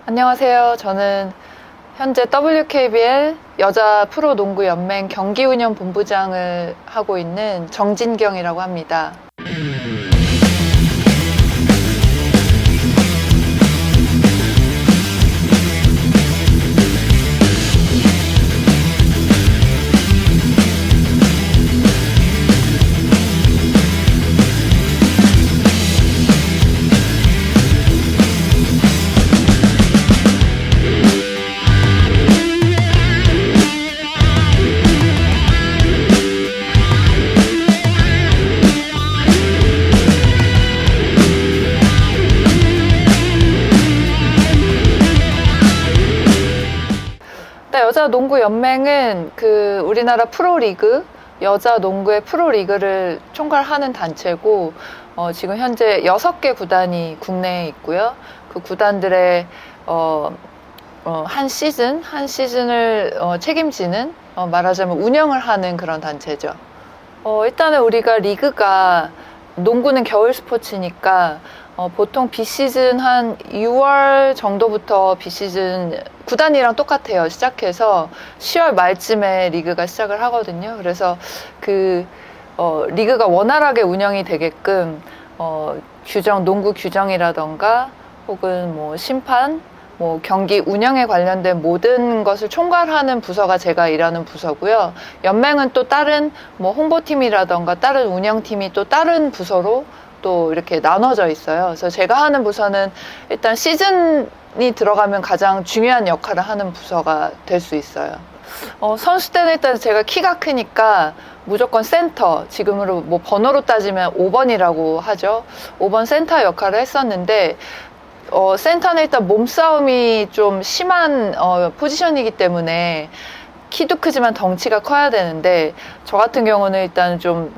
안녕하세요. 저는 현재 WKBL 여자 프로농구 연맹 경기운영 본부장을 하고 있는 정진경이라고 합니다. 여자 농구 연맹은 우리나라 프로리그, 여자 농구의 프로리그를 총괄하는 단체고, 지금 현재 6개 구단이 국내에 있고요. 그 구단들의 한 시즌을 책임지는, 말하자면 운영을 하는 그런 단체죠. 일단은 우리가 리그가, 농구는 겨울 스포츠니까 보통 비시즌 한 6월 정도부터 비시즌 구단이랑 똑같아요. 시작해서 10월 말쯤에 리그가 시작을 하거든요. 그래서 리그가 원활하게 운영이 되게끔 농구 규정이라던가 혹은 뭐 심판, 경기 운영에 관련된 모든 것을 총괄하는 부서가 제가 일하는 부서고요. 연맹은 또 다른 홍보팀이라던가 다른 운영팀이 또 다른 부서로 또 이렇게 나눠져 있어요. 그래서 제가 하는 부서는 일단 시즌이 들어가면 가장 중요한 역할을 하는 부서가 될 수 있어요. 선수 때는 일단 제가 키가 크니까 무조건 센터, 지금으로 번호로 따지면 5번이라고 하죠. 5번 센터 역할을 했었는데, 센터는 일단 몸싸움이 좀 심한 포지션이기 때문에 키도 크지만 덩치가 커야 되는데, 저 같은 경우는 일단 좀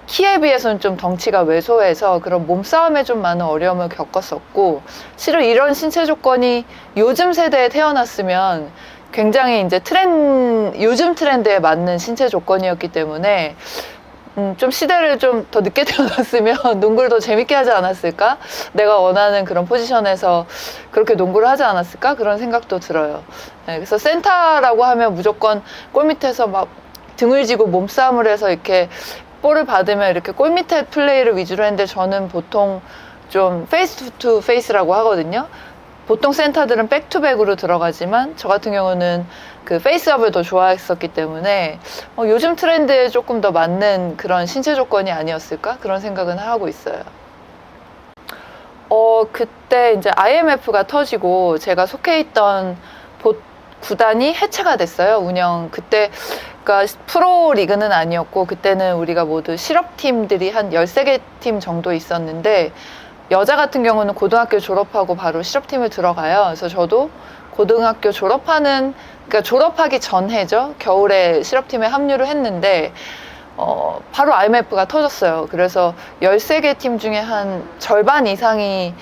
키에 비해서는 좀 덩치가 왜소해서 그런 몸싸움에 좀 많은 어려움을 겪었었고, 실은 이런 신체 조건이 요즘 세대에 태어났으면 굉장히 이제 요즘 트렌드에 맞는 신체 조건이었기 때문에 좀 시대를 좀 더 늦게 태어났으면 농구를 더 재밌게 하지 않았을까? 내가 원하는 그런 포지션에서 그렇게 농구를 하지 않았을까? 그런 생각도 들어요. 네, 그래서 센터라고 하면 무조건 골 밑에서 막 등을 지고 몸싸움을 해서 이렇게 볼을 받으면 이렇게 골 밑에 플레이를 위주로 했는데, 저는 보통 좀 페이스 투 페이스라고 하거든요. 보통 센터들은 백투백으로 들어가지만 저 같은 경우는 페이스업을 더 좋아했었기 때문에 요즘 트렌드에 조금 더 맞는 그런 신체 조건이 아니었을까? 그런 생각은 하고 있어요. 그때 이제 IMF가 터지고 제가 속해 있던 구단이 해체가 됐어요. 그때 그러니까 프로 리그는 아니었고, 그때는 우리가 모두 실업팀들이 한 13개 팀 정도 있었는데, 여자 같은 경우는 고등학교 졸업하고 바로 실업팀을 들어가요. 그래서 저도 고등학교 그러니까 졸업하기 전해죠. 겨울에 실업팀에 합류를 했는데, 바로 IMF가 터졌어요. 그래서 13개 팀 중에 한 절반 이상이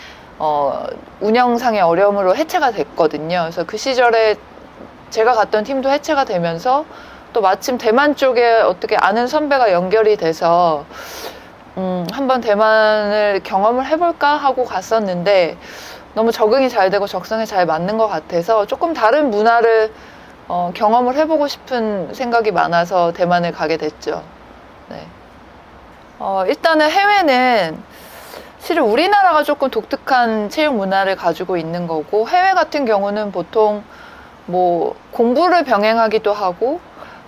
운영상의 어려움으로 해체가 됐거든요. 그래서 그 시절에 제가 갔던 팀도 해체가 되면서, 또 마침 대만 쪽에 어떻게 아는 선배가 연결이 돼서 한번 대만을 경험을 해볼까 하고 갔었는데, 너무 적응이 잘 되고 적성에 잘 맞는 것 같아서 조금 다른 문화를 경험을 해보고 싶은 생각이 많아서 대만을 가게 됐죠. 네. 일단은 해외는 실은 우리나라가 조금 독특한 체육 문화를 가지고 있는 거고, 해외 같은 경우는 보통 공부를 병행하기도 하고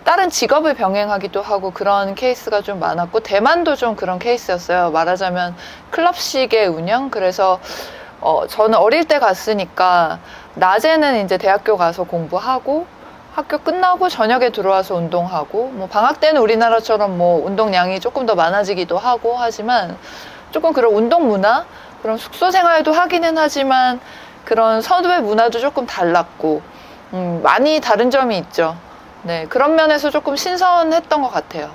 다른 직업을 병행하기도 하고 그런 케이스가 좀 많았고, 대만도 좀 그런 케이스였어요. 말하자면 클럽식의 운영. 그래서 저는 어릴 때 갔으니까 낮에는 이제 대학교 가서 공부하고, 학교 끝나고 저녁에 들어와서 운동하고, 방학 때는 우리나라처럼 운동량이 조금 더 많아지기도 하고 하지만, 조금 그런 운동 문화, 그런 숙소 생활도 하기는 하지만 그런 선후배 문화도 조금 달랐고, 많이 다른 점이 있죠. 네, 그런 면에서 조금 신선했던 것 같아요.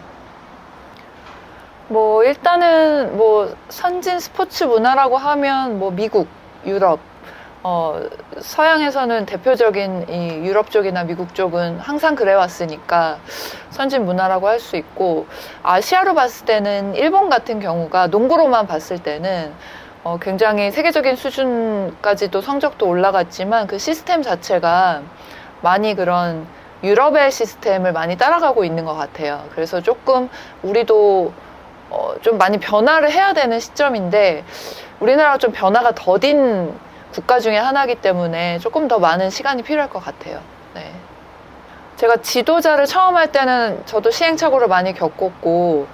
일단은 선진 스포츠 문화라고 하면 미국, 유럽, 서양에서는 대표적인 이 유럽 쪽이나 미국 쪽은 항상 그래왔으니까 선진 문화라고 할 수 있고, 아시아로 봤을 때는 일본 같은 경우가 농구로만 봤을 때는 굉장히 세계적인 수준까지도 성적도 올라갔지만 그 시스템 자체가 많이 그런 유럽의 시스템을 많이 따라가고 있는 것 같아요. 그래서 조금 우리도 좀 많이 변화를 해야 되는 시점인데 우리나라가 좀 변화가 더딘 국가 중에 하나이기 때문에 조금 더 많은 시간이 필요할 것 같아요. 네. 제가 지도자를 처음 할 때는 저도 시행착오를 많이 겪었고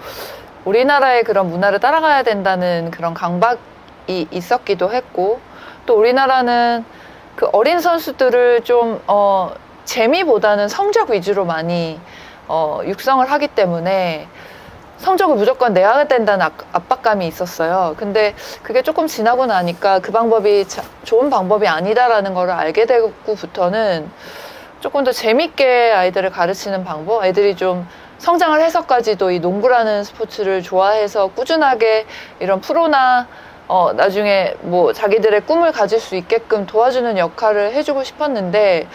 우리나라의 그런 문화를 따라가야 된다는 그런 강박이 있었기도 했고 또 우리나라는 그 어린 선수들을 좀 재미보다는 성적 위주로 많이 육성을 하기 때문에 성적을 무조건 내야 된다는 압박감이 있었어요. 근데 그게 조금 지나고 나니까 그 방법이 좋은 방법이 아니다라는 걸 알게 되고부터는 조금 더 재밌게 아이들을 가르치는 방법, 애들이 좀 성장을 해서까지도 이 농구라는 스포츠를 좋아해서 꾸준하게 이런 프로나 나중에 뭐 자기들의 꿈을 가질 수 있게끔 도와주는 역할을 해주고 싶었는데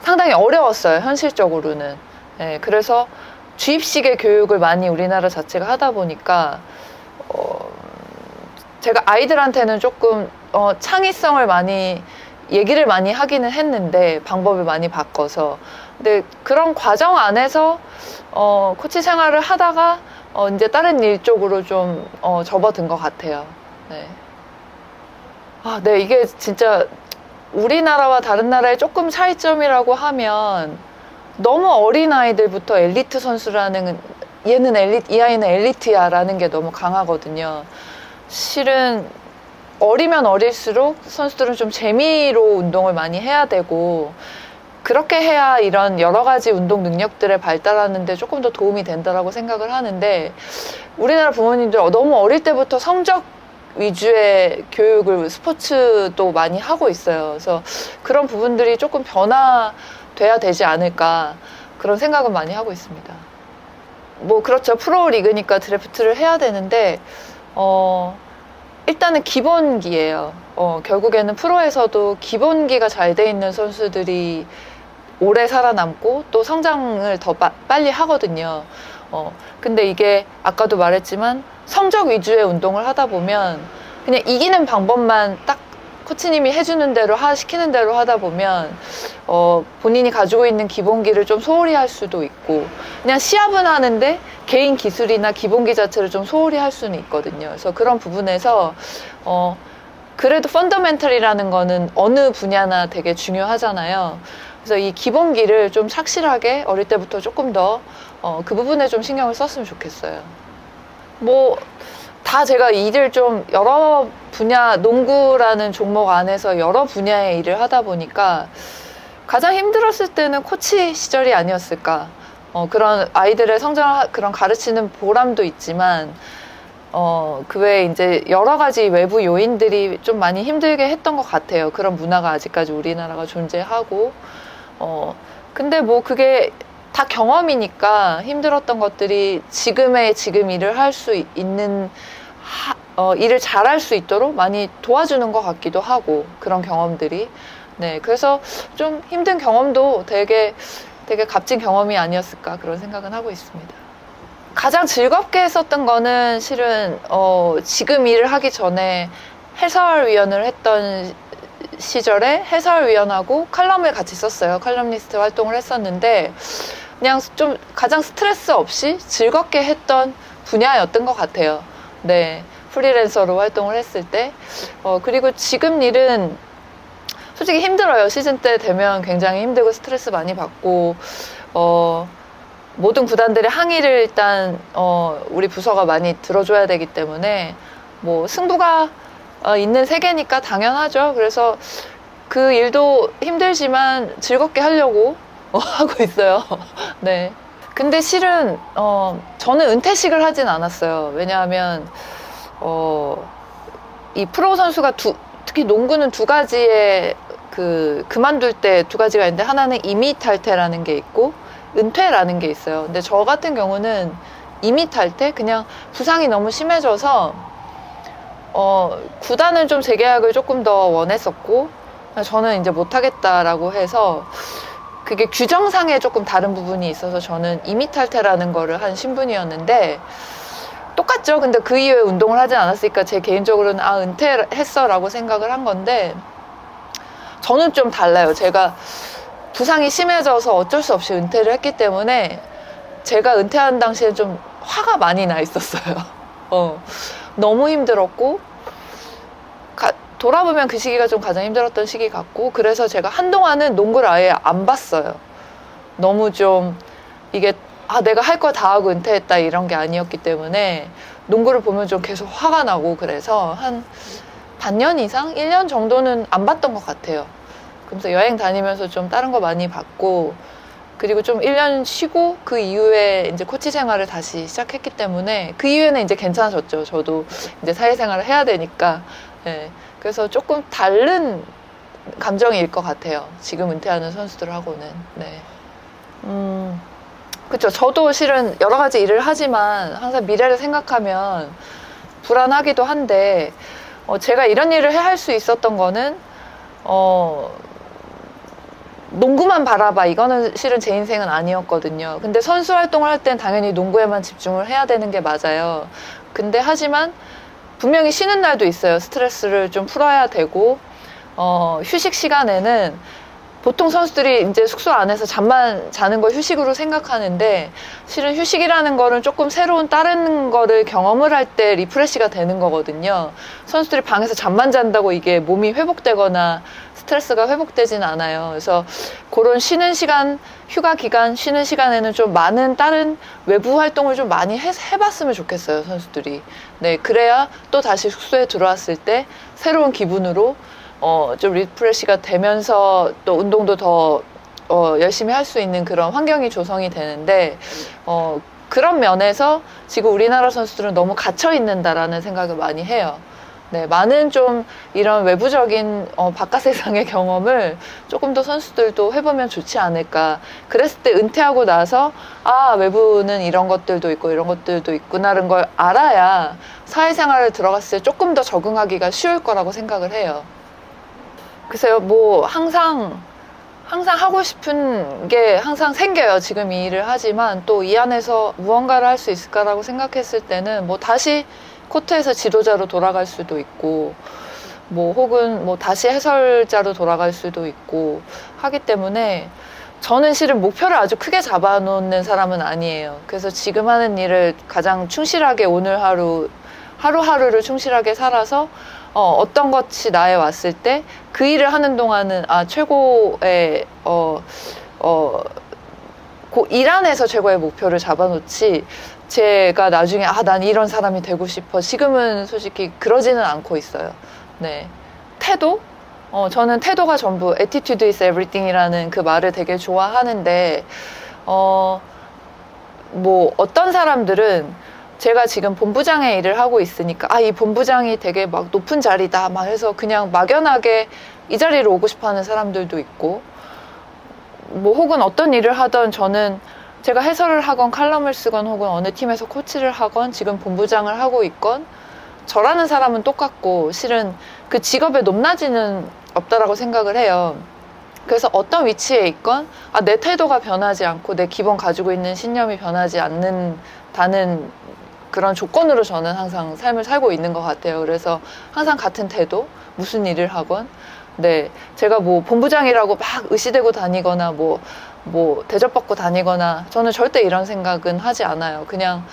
상당히 어려웠어요, 현실적으로는. 네, 그래서 주입식의 교육을 많이 우리나라 자체가 하다 보니까 제가 아이들한테는 조금 창의성을 많이 얘기를 많이 하기는 했는데 방법을 많이 바꿔서 근데 그런 과정 안에서 코치 생활을 하다가 이제 다른 일 쪽으로 좀 접어든 것 같아요. 네. 네, 이게 진짜 우리나라와 다른 나라의 조금 차이점이라고 하면 너무 어린 아이들부터 엘리트 선수라는 얘는 이 아이는 엘리트야 라는 게 너무 강하거든요. 실은 어리면 어릴수록 선수들은 좀 재미로 운동을 많이 해야 되고 그렇게 해야 이런 여러 가지 운동 능력들을 발달하는 데 조금 더 도움이 된다라고 생각을 하는데 우리나라 부모님들 너무 어릴 때부터 성적 위주의 교육을 스포츠도 많이 하고 있어요. 그래서 그런 부분들이 조금 변화돼야 되지 않을까 그런 생각은 많이 하고 있습니다. 뭐 그렇죠. 프로 리그니까 드래프트를 해야 되는데 일단은 기본기예요. 결국에는 프로에서도 기본기가 잘 돼 있는 선수들이 오래 살아남고 또 성장을 더 빨리 하거든요. 근데 이게 아까도 말했지만 성적 위주의 운동을 하다 보면 그냥 이기는 방법만 딱 코치님이 해주는 대로 시키는 대로 하다 보면 본인이 가지고 있는 기본기를 좀 소홀히 할 수도 있고 그냥 시합은 하는데 개인 기술이나 기본기 자체를 좀 소홀히 할 수는 있거든요. 그래서 그런 부분에서 그래도 펀더멘털이라는 거는 어느 분야나 되게 중요하잖아요. 그래서 이 기본기를 좀 착실하게 어릴 때부터 조금 더 그 부분에 좀 신경을 썼으면 좋겠어요. 뭐 다 제가 일을 좀 여러 분야, 농구라는 종목 안에서 여러 분야의 일을 하다 보니까 가장 힘들었을 때는 코치 시절이 아니었을까. 그런 아이들의 성장을 그런 가르치는 보람도 있지만 그 외에 이제 여러 가지 외부 요인들이 좀 많이 힘들게 했던 것 같아요. 그런 문화가 아직까지 우리나라가 존재하고 근데 뭐 그게 다 경험이니까 힘들었던 것들이 지금 일을 할 수 있는 일을 잘할 수 있도록 많이 도와주는 것 같기도 하고 그런 경험들이 네 그래서 좀 힘든 경험도 되게 값진 경험이 아니었을까 그런 생각은 하고 있습니다. 가장 즐겁게 했었던 거는 실은 지금 일을 하기 전에 해설위원을 했던 시절에 해설위원하고 칼럼을 같이 썼어요. 칼럼니스트 활동을 했었는데 그냥 좀 가장 스트레스 없이 즐겁게 했던 분야였던 것 같아요. 네, 프리랜서로 활동을 했을 때 그리고 지금 일은 솔직히 힘들어요. 시즌 때 되면 굉장히 힘들고 스트레스 많이 받고 모든 구단들의 항의를 일단 우리 부서가 많이 들어줘야 되기 때문에 뭐 승부가 있는 세계니까 당연하죠. 그래서 그 일도 힘들지만 즐겁게 하려고 하고 있어요. 네. 근데 실은 저는 은퇴식을 하진 않았어요. 왜냐하면 이 프로 선수가 특히 농구는 두 가지의 그만둘 때 두 가지가 있는데 하나는 임의 탈퇴라는 게 있고 은퇴라는 게 있어요. 근데 저 같은 경우는 임의 탈퇴 그냥 부상이 너무 심해져서 구단은 좀 재계약을 조금 더 원했었고 저는 이제 못하겠다라고 해서 그게 규정상에 조금 다른 부분이 있어서 저는 임의 탈퇴라는 거를 한 신분이었는데 똑같죠. 근데 그 이후에 운동을 하지 않았으니까 제 개인적으로는 아, 은퇴했어 라고 생각을 한 건데, 저는 좀 달라요. 제가 부상이 심해져서 어쩔 수 없이 은퇴를 했기 때문에 제가 은퇴한 당시에 좀 화가 많이 나 있었어요. 너무 힘들었고, 돌아보면 그 시기가 좀 가장 힘들었던 시기 같고, 그래서 제가 한동안은 농구를 아예 안 봤어요. 너무 좀 이게 내가 할 거 다 하고 은퇴했다 이런 게 아니었기 때문에 농구를 보면 좀 계속 화가 나고, 그래서 한 반년 이상? 1년 정도는 안 봤던 것 같아요. 그래서 여행 다니면서 좀 다른 거 많이 봤고, 그리고 좀 1년 쉬고 그 이후에 이제 코치 생활을 다시 시작했기 때문에 그 이후에는 이제 괜찮아졌죠. 저도 이제 사회생활을 해야 되니까. 네. 그래서 조금 다른 감정일 것 같아요. 지금 은퇴하는 선수들하고는. 네. 그쵸. 저도 실은 여러 가지 일을 하지만 항상 미래를 생각하면 불안하기도 한데, 제가 이런 일을 할 수 있었던 거는, 농구만 바라봐. 이거는 실은 제 인생은 아니었거든요. 근데 선수 활동을 할 땐 당연히 농구에만 집중을 해야 되는 게 맞아요. 근데 하지만 분명히 쉬는 날도 있어요. 스트레스를 좀 풀어야 되고, 휴식 시간에는 보통 선수들이 이제 숙소 안에서 잠만 자는 걸 휴식으로 생각하는데, 실은 휴식이라는 거는 조금 새로운 다른 거를 경험을 할 때 리프레시가 되는 거거든요. 선수들이 방에서 잠만 잔다고 이게 몸이 회복되거나 스트레스가 회복되진 않아요. 그래서 그런 쉬는 시간, 휴가 기간, 쉬는 시간에는 좀 많은 다른 외부 활동을 좀 많이 해봤으면 좋겠어요, 선수들이. 네, 그래야 또 다시 숙소에 들어왔을 때 새로운 기분으로 좀 리프레시가 되면서 또 운동도 더 열심히 할 수 있는 그런 환경이 조성이 되는데, 그런 면에서 지금 우리나라 선수들은 너무 갇혀 있는다라는 생각을 많이 해요. 네, 많은 좀 이런 외부적인 바깥 세상의 경험을 조금 더 선수들도 해보면 좋지 않을까. 그랬을 때 은퇴하고 나서 외부는 이런 것들도 있고 이런 것들도 있구나라는 걸 알아야 사회생활에 들어갔을 때 조금 더 적응하기가 쉬울 거라고 생각을 해요. 글쎄요, 뭐 항상 하고 싶은 게 항상 생겨요. 지금 이 일을 하지만 또 이 안에서 무언가를 할 수 있을까라고 생각했을 때는 뭐 다시 코트에서 지도자로 돌아갈 수도 있고, 뭐 혹은 뭐 다시 해설자로 돌아갈 수도 있고 하기 때문에 저는 실은 목표를 아주 크게 잡아놓는 사람은 아니에요. 그래서 지금 하는 일을 가장 충실하게 오늘 하루하루를 충실하게 살아서 어떤 것이 나에 왔을 때 그 일을 하는 동안은 최고의 일 안에서 최고의 목표를 잡아놓지, 제가 나중에 난 이런 사람이 되고 싶어, 지금은 솔직히 그러지는 않고 있어요. 네. 태도? 저는 태도가 전부, attitude is everything 이라는 그 말을 되게 좋아하는데, 뭐 어떤 사람들은 제가 지금 본부장의 일을 하고 있으니까 이 본부장이 되게 막 높은 자리다 막 해서 그냥 막연하게 이 자리로 오고 싶어 하는 사람들도 있고, 뭐 혹은 어떤 일을 하던 저는 제가 해설을 하건 칼럼을 쓰건 혹은 어느 팀에서 코치를 하건 지금 본부장을 하고 있건 저라는 사람은 똑같고, 실은 그 직업의 높낮이는 없다라고 생각을 해요. 그래서 어떤 위치에 있건 내 태도가 변하지 않고 내 기본 가지고 있는 신념이 변하지 않는다는 그런 조건으로 저는 항상 삶을 살고 있는 것 같아요. 그래서 항상 같은 태도, 무슨 일을 하건. 네, 제가 뭐 본부장이라고 막 의시되고 다니거나 뭐 대접받고 다니거나 저는 절대 이런 생각은 하지 않아요. 그냥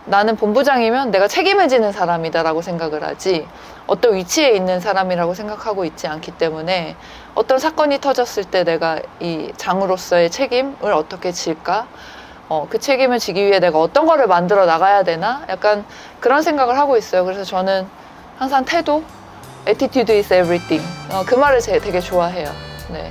나는 본부장이면 내가 책임을 지는 사람이다라고 생각을 하지, 어떤 위치에 있는 사람이라고 생각하고 있지 않기 때문에 어떤 사건이 터졌을 때 내가 이 장으로서의 책임을 어떻게 질까? 그 책임을 지기 위해 내가 어떤 거를 만들어 나가야 되나? 약간 그런 생각을 하고 있어요. 그래서 저는 항상 태도, attitude is everything. 그 말을 되게 좋아해요. 네.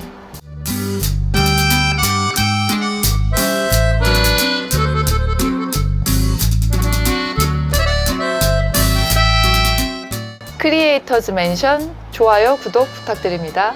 크리에이터즈 맨션 좋아요, 구독 부탁드립니다.